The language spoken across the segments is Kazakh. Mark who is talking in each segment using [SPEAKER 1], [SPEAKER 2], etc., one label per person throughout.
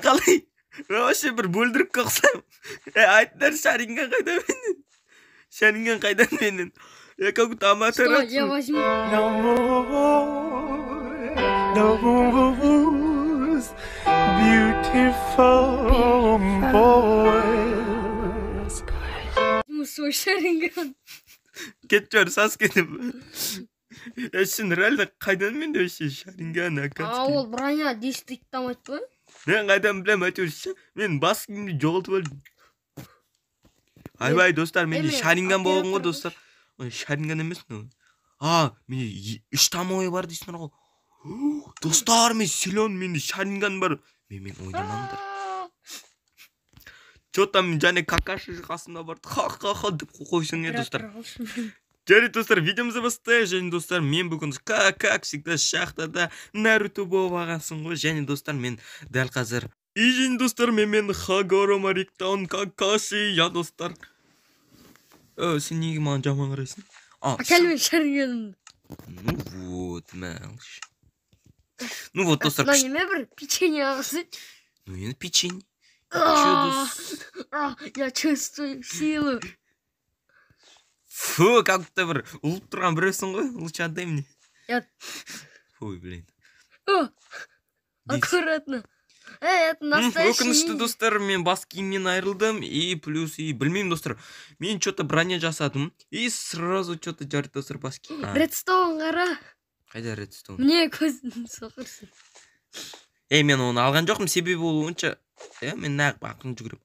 [SPEAKER 1] қалай? Вообще бір бөлдіріп қоқсам. Айтыңдар, Шаринген қайда менен? Шаринген қайдан менен? Я как будто аматор.
[SPEAKER 2] Стой, я возьму.
[SPEAKER 3] Beautiful boys.
[SPEAKER 2] Свой Шаринган.
[SPEAKER 1] Кетчер, Саске деп. Шын реально қайдан менде вообще Шаринген оказывается.
[SPEAKER 2] Ол броня действует там айтпай?
[SPEAKER 1] Мен қайдан білем, әйтеуір мен бас киімді жоғалтып алдым. Айбай достар, менде Шаринган болған ғой достар. Шаринган емес мынау. Менде 3 тамойы бар дейсіңдер ғой. Достар, мен силен, менде Шаринган бар. Мен ойнамаңдар. Чо там және какаши қасымда бар. Ха-ха-ха деп қойсың е достар. Жарайды достар, видеомызды бастайық. Және достар, мен бүгін как всегда шахтада Наруто болып ағасын ғой. Және достар, мен дәл қазір. И және достар, мен Хагорома Риктаун Какаши, я достар. Сен неге маған жаман қарайсың?
[SPEAKER 2] Әкелмен Шарингенімді.
[SPEAKER 1] Ну вот, малыш. Ну вот достар.
[SPEAKER 2] Мына неме бір печенье ағысы.
[SPEAKER 1] Ну енді печенье.
[SPEAKER 2] Я чувствую силу.
[SPEAKER 1] Фу, как будто бір ұлып тұрған біреусің ғой. Лучше отдай мне. Ой, блин.
[SPEAKER 2] Аккуратно. Это настоящий.
[SPEAKER 1] Өкінішті достар, мен бас киімнен айырылдым. И плюс, білмеймін достар. Мен что-то броня жасадым. И сразу что-то жарты достар бас киім.
[SPEAKER 2] Редстоун қара.
[SPEAKER 1] Қайда редстоун?
[SPEAKER 2] Мне көзін соқырсың.
[SPEAKER 1] Мен оны алған жоқпын, себебі ол онша. Мен нағып ақын жүгіріп.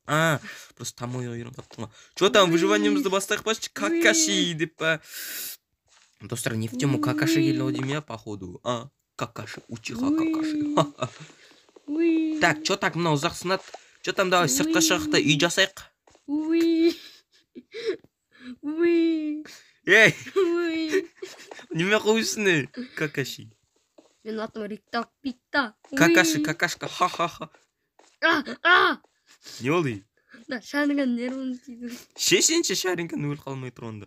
[SPEAKER 1] Просто тамой ойырын қаптың ғой. Что там, выживаниемізді бастайық па? Какаши деп па. Достар, не в тему Какаши келді о деймін, походу. Какаши, учиха Какаши. Так, что так, мынау ұзақ сынады? Что там, давай сыртқа шығық та үй жасайық. Ей! Неме қойсың, Какаши?
[SPEAKER 2] Мен атым Рикта.
[SPEAKER 1] Какаши, какашка, ха-ха-ха. Не болды?
[SPEAKER 2] Шаринган нервын тиді.
[SPEAKER 1] Шешенше Шаринган өлі қалмай тұрғанда.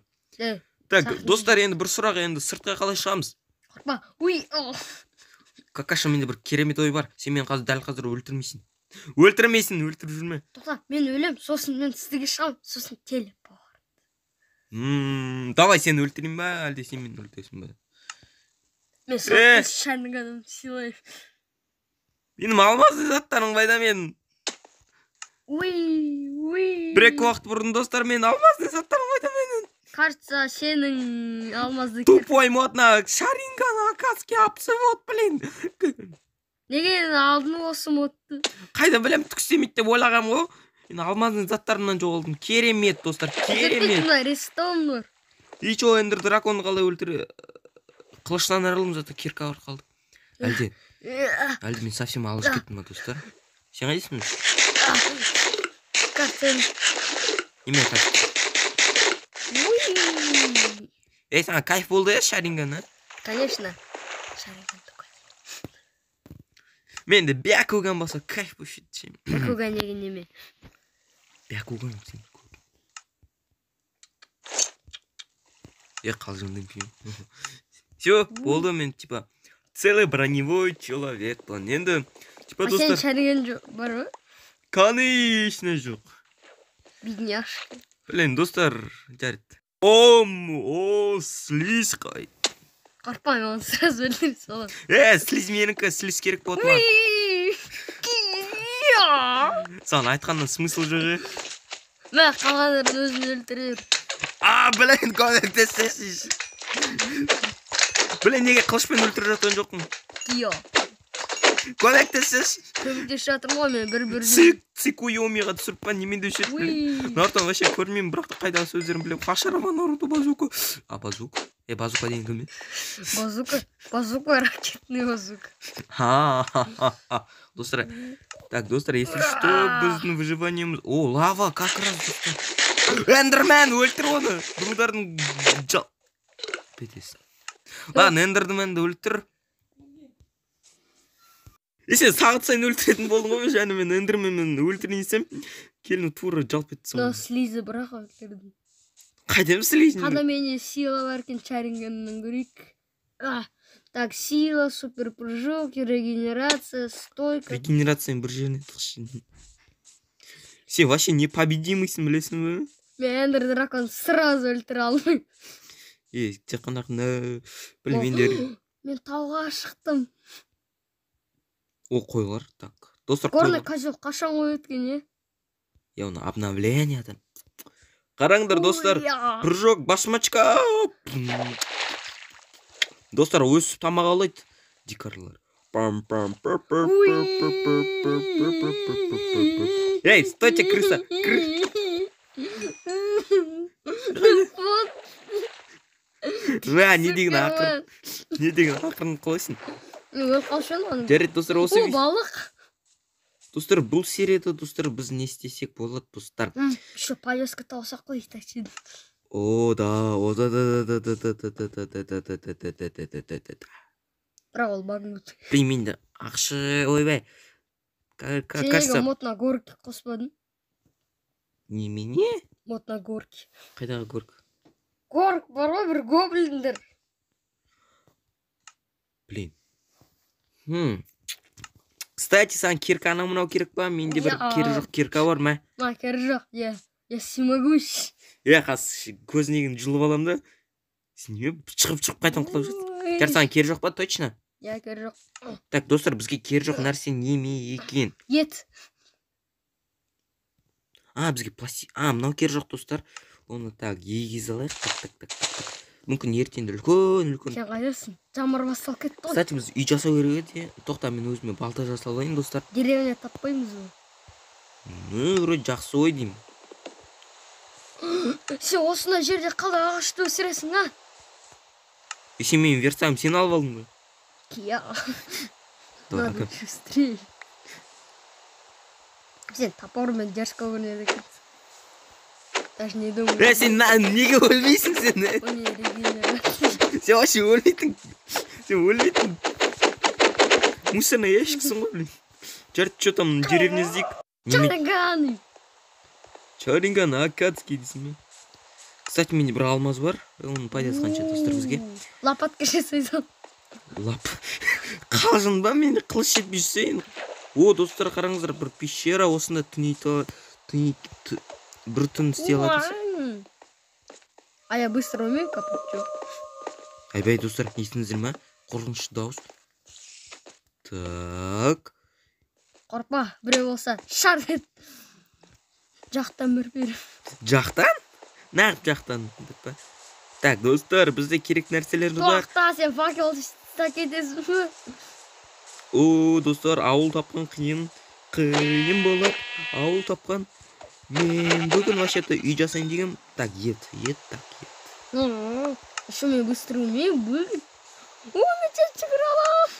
[SPEAKER 1] Так, достар, енді бір сұрақ, енді сыртқа қалай шығамыз?
[SPEAKER 2] Қорқпа.
[SPEAKER 1] Какаша, менде бір керемет ой бар. Сен мен дәл қазір өлтірмейсің. Өлтірмейсің, өлтіріп жүрме.
[SPEAKER 2] Тоқта, мен өлем, сосын мен сіздіге шығам, сосын телепорт.
[SPEAKER 1] Давай, сен өлтірейін ба, әлде сен мен өлтіресің ба?
[SPEAKER 2] Мен сосын Шаринганым силайым.
[SPEAKER 1] Менің алмазды заттарың байда мен. Бір-екі уақыт бұрын достар, мен алмазды заттарың байда менің.
[SPEAKER 2] Кажется, сенің алмазды
[SPEAKER 1] Тупой модна Шаринган Акацки апсы вот, блин.
[SPEAKER 2] Неге алдың осы модты?
[SPEAKER 1] Қайда білем, түкістемейді деп ойлағам ғой. Мен алмаздың заттарынан жоғалдым. Керемет, достар, керемет.
[SPEAKER 2] Рестон бар.
[SPEAKER 1] И чо, ендір драконды қалай өлтірі. Қылыштан арылым заты керка бар қалды. Әлде мен совсем алыс кеттім, достар. Сен қайдесің?
[SPEAKER 2] Картен.
[SPEAKER 1] Неме қайды? Саңа кайф болды, Шаринган,
[SPEAKER 2] Конечно. Шаринган такой.
[SPEAKER 1] Менде Бякуган болса кайф болшы деймін.
[SPEAKER 2] Бякуган деген неме?
[SPEAKER 1] Бякуган сен көп. Қалжыңдың күйім. Все, болды мен, типа, целый броневой человек. Енді, типа, достар.
[SPEAKER 2] Сен Шаринган бар ба?
[SPEAKER 1] Конечно жоқ.
[SPEAKER 2] Бедняшка.
[SPEAKER 1] Блин, достар, жарит. Слизь қай.
[SPEAKER 2] Қорқпа, мен оны сразу өлтіріп салам.
[SPEAKER 1] Слизь менікі, слизь керек болды ма? Саған айтқаннан смысл жоқ.
[SPEAKER 2] Мен қалғандарын өзін өлтірер.
[SPEAKER 1] Блин, көмектесесіз. Блин, неге қылышпен өлтіріп жатқан жоқпын? Көмектесесіз.
[SPEAKER 2] Көмектесіп жатырмын ғой мен бір-бір.
[SPEAKER 1] Цикуйомиға түсіріп па, немен дөшет, блин. Нартан вообще көрмеймін, бірақ қайдағы сөздерін білем. Хашарама Наруто базука. Базука? Базука деген кім?
[SPEAKER 2] Базука, ракетный базука.
[SPEAKER 1] Достар, так, достар, если что, біздің выживаниеміз... Лава, как раз, достар. Эндермен, өлтір оны. Брудардың жал... Бетесі. Ладно, Эндерменді өлтір. Сен сағыт сайын өлтіретін болдың ғой, және мен Эндерменмен өлтірейінсем, келіні тура жалп етсің.
[SPEAKER 2] Слизі бірақ өлтірдім.
[SPEAKER 1] Қайдем слизін?
[SPEAKER 2] Қада мене сила бар кен Шарингеннен көрейік. Так, сила, суперпрыжок, регенерация, стойка.
[SPEAKER 1] Регенерацияң бір жеріне тықшы. Сен вообще непобедимыйсың, білесің бе?
[SPEAKER 2] Мен Эндер дракон сразу өлтіре алмаймын.
[SPEAKER 1] Тек қана білмендер.
[SPEAKER 2] Мен тауға шықтым.
[SPEAKER 1] О, қойлар. Так. Достар,
[SPEAKER 2] Горный
[SPEAKER 1] қойлар.
[SPEAKER 2] козел қашан қой өткен,
[SPEAKER 1] Я оны обновленияден. Қараңдар, достар.
[SPEAKER 2] Уя.
[SPEAKER 1] Прыжок, башмачка. Достар, өсіп тамақ алайды. Дикарлар. Эй, стойте, крыса. Не деген ақырын. Не деген ақырын қылайсың.
[SPEAKER 2] Өліп қалшы оны.
[SPEAKER 1] Жарайды, достар, осы
[SPEAKER 2] О, балық.
[SPEAKER 1] Достар, бұл серияда, достар, біз не істесек болады, достар.
[SPEAKER 2] Еще повестка тауса қой, тәсін.
[SPEAKER 1] О, да.
[SPEAKER 2] Бірақ ол багнут.
[SPEAKER 1] Блин, менде ақшы, ойбай.
[SPEAKER 2] Сен
[SPEAKER 1] Кажется,
[SPEAKER 2] мод на горке қоспадың?
[SPEAKER 1] немене?
[SPEAKER 2] Мод на горке.
[SPEAKER 1] Қайдағы горка?
[SPEAKER 2] Горк бар ғой бір гоблиндер.
[SPEAKER 1] Блин. Кстати, саған кирка анау мынау керек па? Менде бір кері жоқ кирка бар ма?
[SPEAKER 2] На, кері жоқ, я всемогущий.
[SPEAKER 1] Қазір көзінеген жұлып алам да. Сен не шығып қайтам құлап жүрсің? Қазір саған кері жоқ па, точно?
[SPEAKER 2] Я кері жоқ.
[SPEAKER 1] Так, достар, бізге кері жоқ нәрсе неме екен?
[SPEAKER 2] Ет.
[SPEAKER 1] Бізге пластик. Мынау кері жоқ, достар. Оны так, егіз алайық. Так. Мүмкін ертеңді үлкен.
[SPEAKER 2] Сен қайдасың? Жамыр басталып кетті ғой.
[SPEAKER 1] Кстати, біз үй жасау керек еді. Тоқта, мен өзіме балта жасап алайын, достар.
[SPEAKER 2] Деревня таппаймыз ғой.
[SPEAKER 1] Вроде жақсы ой деймін.
[SPEAKER 2] Сен осындай жерде қалай ағашты өсіресің, а?
[SPEAKER 1] Сен менің версам, сен алып алдың ба?
[SPEAKER 2] Я. Надо быстрее. Сен топормен дерзко көрінеді екен. Даже не думаю.
[SPEAKER 1] Сен неге өлмейсің сен?
[SPEAKER 2] О, не, регенерация.
[SPEAKER 1] Сен вообще өлмейтін. Мусорный ящиксің ғой, блин. Жарты, что там, деревня здик?
[SPEAKER 2] Чарганы.
[SPEAKER 1] Чаринган, акадский дейсің бе? Кстати, менде бір алмаз бар. Оның пайдасы қанша, достар, бізге?
[SPEAKER 2] Лопатка жасайсың.
[SPEAKER 1] Қалжың ба, мен қылыш жетпей жүрсейін. О, достар, қараңыздар, бір пещера осында бір түн істей алатын.
[SPEAKER 2] А я быстро умею копать, чё?
[SPEAKER 1] Айбай, достар, естіңіздер ма? Қорқынышты дауыс. Так.
[SPEAKER 2] Қорқпа, біреу болса, шар ет. Жақтан бір беріп.
[SPEAKER 1] Жақтан? Нағып жақтан. Так, достар, бізде керек нәрселерді бар.
[SPEAKER 2] Тоқта, сен факел кетесің бе?
[SPEAKER 1] О, достар, ауыл тапқан қиын болады. Ауыл тапқан. Мен бүгін вообще-то үй жасайын деген. Так, ет.
[SPEAKER 2] Еще мен быстро умею быть. О, мен тез жүгіре алам.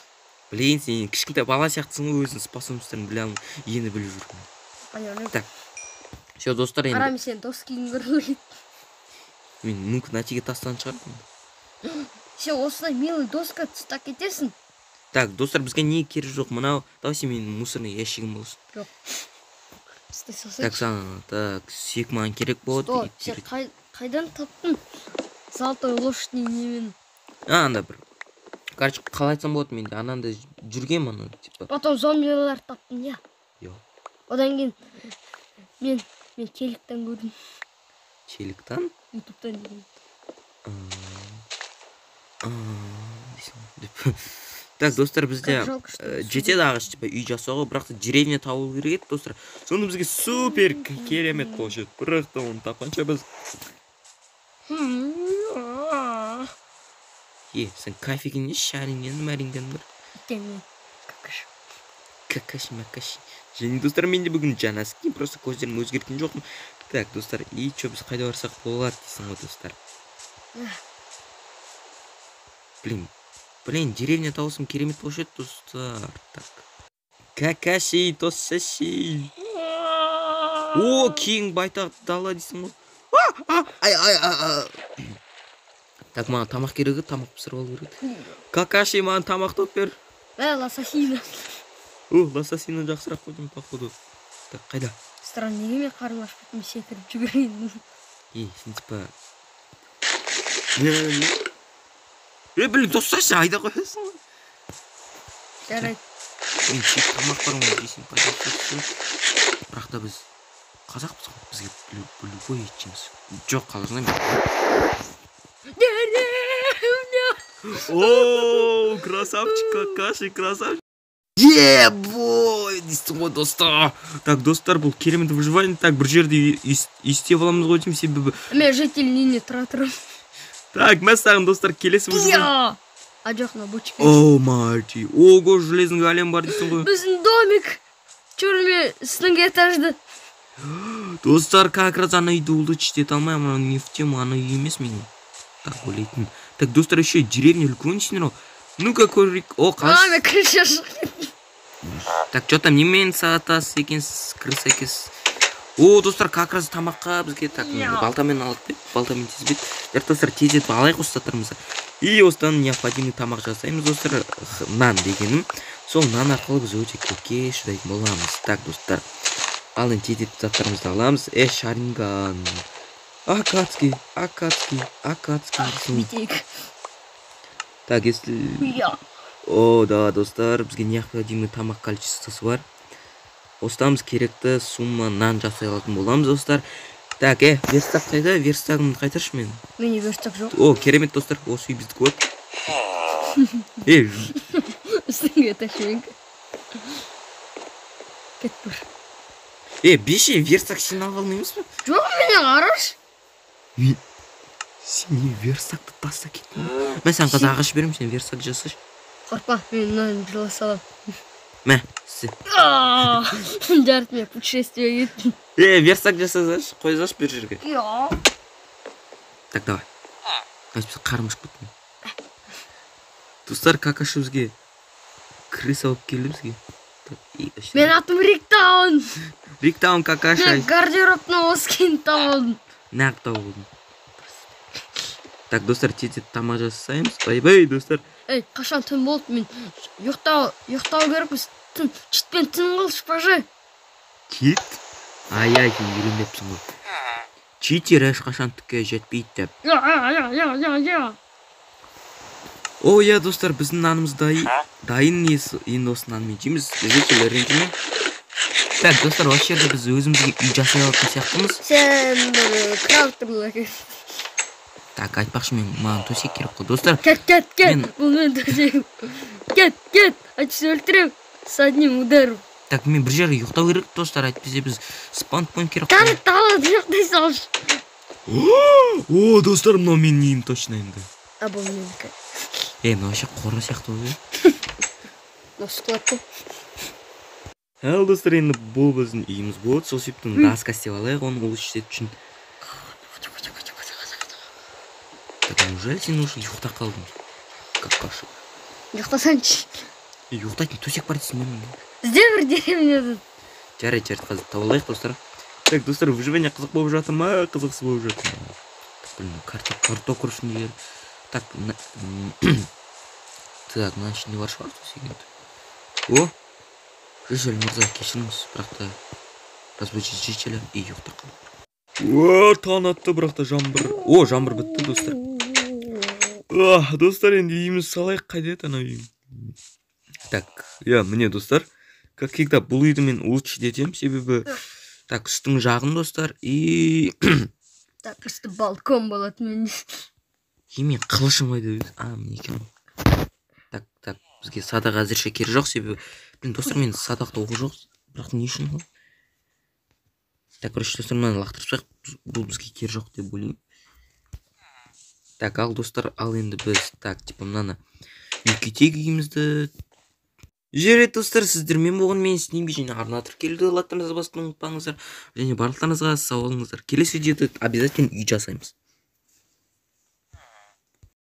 [SPEAKER 1] Блин, сен кішкентай бала сияқтысың ғой, өзің способностьтарын біле алмай, ені біліп жүрмін.
[SPEAKER 2] Понятно.
[SPEAKER 1] Так. Все, достар, енді.
[SPEAKER 2] Қарам сен дос кейін көріледі.
[SPEAKER 1] Мен мүмкін әтеге тастан шығармын.
[SPEAKER 2] Сен осындай милый доска тұстап кетесің.
[SPEAKER 1] Так, достар, бізге не керек жоқ, мынау. Давай сен менің мусорный ящигім болсын.
[SPEAKER 2] Жоқ.
[SPEAKER 1] Так, так, сүйек маған керек болады.
[SPEAKER 2] Сен қайдан таптың? Золотой лошадь немен?
[SPEAKER 1] Анда бір. Короче, қалай айтсам болады, менде ананда жүргем ана, типа.
[SPEAKER 2] Потом зомбилар таптың, я?
[SPEAKER 1] Йо.
[SPEAKER 2] Одан кейін мен челіктен көрдім.
[SPEAKER 1] Челіктен?
[SPEAKER 2] Ютубтан деген.
[SPEAKER 1] Так, достар, бізде жетеді ағаш, типа, үй жасауға, бірақ та деревня табылу керек еді, достар. Сонда бізге супер керемет болшы еді. Бірақ та оны тапқанша біз... Сен кафеге не шаринген, мәринген бір?
[SPEAKER 2] Итемен,
[SPEAKER 1] Какаши. Және, достар, менде бүгін жанаски, просто көздерім өзгерткен жоқпын. Так, достар, и чё, біз қайда барсақ болады дейсің ғой, достар. Блин, деревня тауысым керемет болшы еді, достар. Так. Какаши, тосаши. О, кейін байтақ дала дейсің ғой. Так, маған тамақ керегі, тамақ пісіріп алу керек. Какаши, маған тамақ топ бер.
[SPEAKER 2] ласасина.
[SPEAKER 1] О, ласасина жақсырақ қойдым, походу. Так, қайда?
[SPEAKER 2] Странно, неге мен қарым ашып кетім секіріп жүгірейін.
[SPEAKER 1] Сен типа... Блин, достаршы, айда қойасың ғой.
[SPEAKER 2] жарайды.
[SPEAKER 1] Мен шет тамақ бар оны жесем пайдасы. Бірақ та біз қазақпыз ғой. Бізге любой ет жейміз. Жоқ, қалжыңдаймын. О, красавчик, какаши, красавчик. Бой, дейсің ғой достар. Так, достар, бұл керемет выживание. Так, бір жерде істеп аламыз ғой деймін, себебі.
[SPEAKER 2] Мен жителіне тұра тұрмын.
[SPEAKER 1] Так, мен саған достар келесі выживание.
[SPEAKER 2] А жоқ, на бочке.
[SPEAKER 1] О, мальчи. Ого, железный голем бар дейсің ғой.
[SPEAKER 2] Біздің домик. Чөрме снг этажды.
[SPEAKER 1] Достар, как раз ана үйді улучшить ете алмаймын, ана не в тему, ана үй емес менің. Так, ойлайтын. Так, достар, еще деревня үлкен дейсіңдер ғой. Ну-ка, көрейік. О, қаш.
[SPEAKER 2] Мен крыша шық.
[SPEAKER 1] Так, что там немен сағатасы екенсіз, крыса екенсіз. О, достар, как раз тамаққа бізге так, балтамен алып бет, балтамен тезбет. Достар, тезет алайық ұстаттарымызды. И осыдан необходимый тамақ жасаймыз, достар, нан дегенім. Сол нан арқылы біз өте көпке шыдайтын боламыз. Так, достар, алын тезет заттарымызды аламыз. Шаринган. Акацкий.
[SPEAKER 2] Битейік.
[SPEAKER 1] Так, если... О, да, достар, бізге необходимый тамақ количествосы бар. Осыдан біз керекті сумма нан жасай алатын боламыз, достар. Так, верстак қайда? Верстагымды қайтаршы мен.
[SPEAKER 2] Мене верстак жоқ.
[SPEAKER 1] О, керемет, достар, осы үй біздікі вот.
[SPEAKER 2] снг этажменькі. Кет бір.
[SPEAKER 1] Беше, верстак сен алып алмаймыз ба?
[SPEAKER 2] Жоқ, мене қараш.
[SPEAKER 1] Сен не верстакты таста кеттің? Мен саған қазір ағаш беремін, сен верстак жасашы.
[SPEAKER 2] Қорпа, мен нан жыла салам.
[SPEAKER 1] Мә, сен.
[SPEAKER 2] Жарты мен путешествие кеттім.
[SPEAKER 1] Верстак жасасашы, қойсашы бір жерге. Так, давай. Қайсы біз қармыш кеттім. Достар, какашы бізге крыс алып келді бізге.
[SPEAKER 2] Мен атым Риктаун.
[SPEAKER 1] Риктаун какашы.
[SPEAKER 2] Мен гардеробны оскин табылдым.
[SPEAKER 1] Нақ табылдым. Так, достар, тезет тамақ жасаймыз. Бай-бай, достар.
[SPEAKER 2] Қашан түн болды, мен ұйықтау керекпіз. Читпен түн қылшы пажы.
[SPEAKER 1] Чит? Ай-ай, сен үйренбепсің ғой. Читер ешқашан түкке жетпейді деп. О, я, достар, біздің нанымыз дайын. Енді осы нанмен жейміз. Жекелер ренжімен. Так, достар, осы жерде біз өзімізге үй жасай алатын сияқтымыз.
[SPEAKER 2] Сен бір крафтерлы кет.
[SPEAKER 1] Так, айтпақшы мен маған төсек керек қой, достар.
[SPEAKER 2] Кет. Бұл мен төсегім. Кет. Айтшы өлтірем. С одним ударом.
[SPEAKER 1] Так, мен бір жерге ұйықтау керек, достар. Әйтпесе біз спаунпоинт керек қой.
[SPEAKER 2] Кәні талады ұйықтай салшы.
[SPEAKER 1] О, достар, мынау менің үйім точно енді.
[SPEAKER 2] Бұл менікі.
[SPEAKER 1] Мынау вообще қора сияқты ғой.
[SPEAKER 2] Мынау склад қой.
[SPEAKER 1] Ал, достар, енді бұл біздің үйіміз болады. Сол себептен даска істеп алайық, оны улучшить үшін. Так, неужели сен уже ұйықтап қалдың? Какаша.
[SPEAKER 2] Ұйықтасаншы.
[SPEAKER 1] Ұйықтайтын төсек бар дейсің мен.
[SPEAKER 2] Бізде бір деревняда.
[SPEAKER 1] Жарайды, қазір тауып алайық, достар. Так, достар, выживание қызық болып жатыр ма? Қызықсыз болып жатыр ма? Блин, картоп құрышын егер. Так, мына ішінде бар шығар төсек енді. О, Жечел мырза, кешіріңіз, бірақ та разбудить жечелі и ұйықтап қалды. О, таң атты, бірақ та жаңбыр. О, жаңбыр бітті, достар. Достар, енді үйіміз салайық, қайда еді ана үйім. Так, міне, достар, как всегда бұл үйді мен улучшить етем, себебі так, үстің жағын, достар, и
[SPEAKER 2] Так, үсті балкон болады мен.
[SPEAKER 1] Мен қылышым қайда өз. Міне екен. Так, бізге садақ әзірше кері жоқ, себебі достар, мен садақта оқу жоқ, бірақ не үшін ғой? Так, короче, достар, мені лақтырсақ, бұл бізге кері жоқ деп ойлаймын. Так, ал достар, ал енді біз, так, типа мынаны үлкейтек үйімізді. Жарайды, достар, сіздермен болған мен сіздерге және арна тіркелуді лайктарыңызды басуды ұмытпаңыздар. Және барлықтарыңызға сау болыңыздар. Келесі видеода обязательно үй жасаймыз.